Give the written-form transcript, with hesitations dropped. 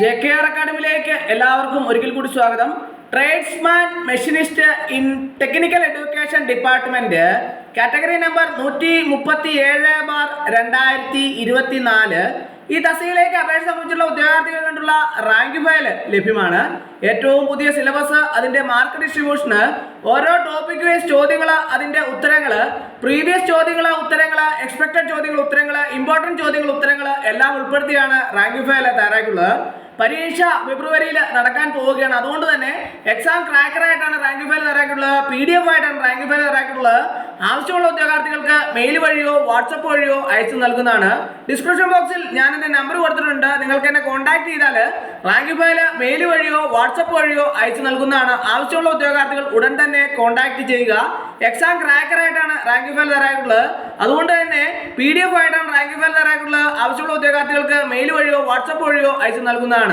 JKR അക്കാഡമിയിലേക്ക് എല്ലാവർക്കും ഒരിക്കൽ കൂടി സ്വാഗതം. Tradesman machinist in technical education department category number 137/2024 ഈ തസ്തികയിലേക്ക് അപേക്ഷ സമർപ്പിച്ചുള്ള ഉദ്യോഗാർത്ഥികൾ കണ്ടുള്ള റാങ്ക് ഫയൽ ലഭ്യമാണ്. ഏറ്റവും പുതിയ സിലബസ്, അതിന്റെ മാർക്ക് ഡിസ്ട്രിബ്യൂഷന്, ഓരോ ടോപ്പിക് വൈസ് ചോദ്യങ്ങൾ, അതിന്റെ ഉത്തരങ്ങൾ, പ്രീവിയസ് ചോദ്യങ്ങൾ, ഉത്തരങ്ങൾ, എക്സ്പെക്ടഡ് ചോദ്യങ്ങൾ, ഉത്തരങ്ങൾ, ഇമ്പോർട്ടന്റ് ചോദ്യങ്ങൾ, ഉത്തരങ്ങൾ എല്ലാം ഉൾപ്പെടുത്തിയാണ് റാങ്ക് ഫയൽ തയ്യാറാക്കിയുള്ളത്. പരീക്ഷ ഫെബ്രുവരിയിൽ നടക്കാൻ പോവുകയാണ്. അതുകൊണ്ട് തന്നെ എക്സാം ക്രാക്കറായിട്ടാണ് റാങ്ക് ഫയൽ തയ്യാറാക്കിയിട്ടുള്ളത്. PDF ആയിട്ടാണ് റാങ്ക് ഫയൽ തയ്യാറാക്കിയിട്ടുള്ളത്. ആവശ്യമുള്ള ഉദ്യോഗാർത്ഥികൾക്ക് മെയിൽ വഴിയോ വാട്സപ്പ് വഴിയോ അയച്ചു നൽകുന്നതാണ്. ഡിസ്ക്രിപ്ഷൻ ബോക്സിൽ ഞാൻ എൻ്റെ നമ്പർ കൊടുത്തിട്ടുണ്ട്. നിങ്ങൾക്ക് എന്നെ കോൺടാക്ട് ചെയ്താൽ റാങ്ക് ഫയൽ മെയിൽ വഴിയോ വാട്സപ്പ് വഴിയോ അയച്ചു നൽകുന്നതാണ്. ആവശ്യമുള്ള ഉദ്യോഗാർത്ഥികൾ ഉടൻ തന്നെ കോൺടാക്ട് ചെയ്യുക. എക്സാം ക്രാക്കറായിട്ടാണ് റാങ്ക് ഫയൽ തയ്യാറാക്കിയിട്ടുള്ളത്. അതുകൊണ്ട് തന്നെ PDF ആയിട്ടാണ് റാങ്ക് ഫയൽ തയ്യാറാക്കിയിട്ടുള്ളത്. ആവശ്യമുള്ള ഉദ്യോഗാർത്ഥികൾക്ക് മെയിൽ വഴിയോ വാട്സപ്പ് വഴിയോ അയച്ചു നൽകുന്നതാണ്.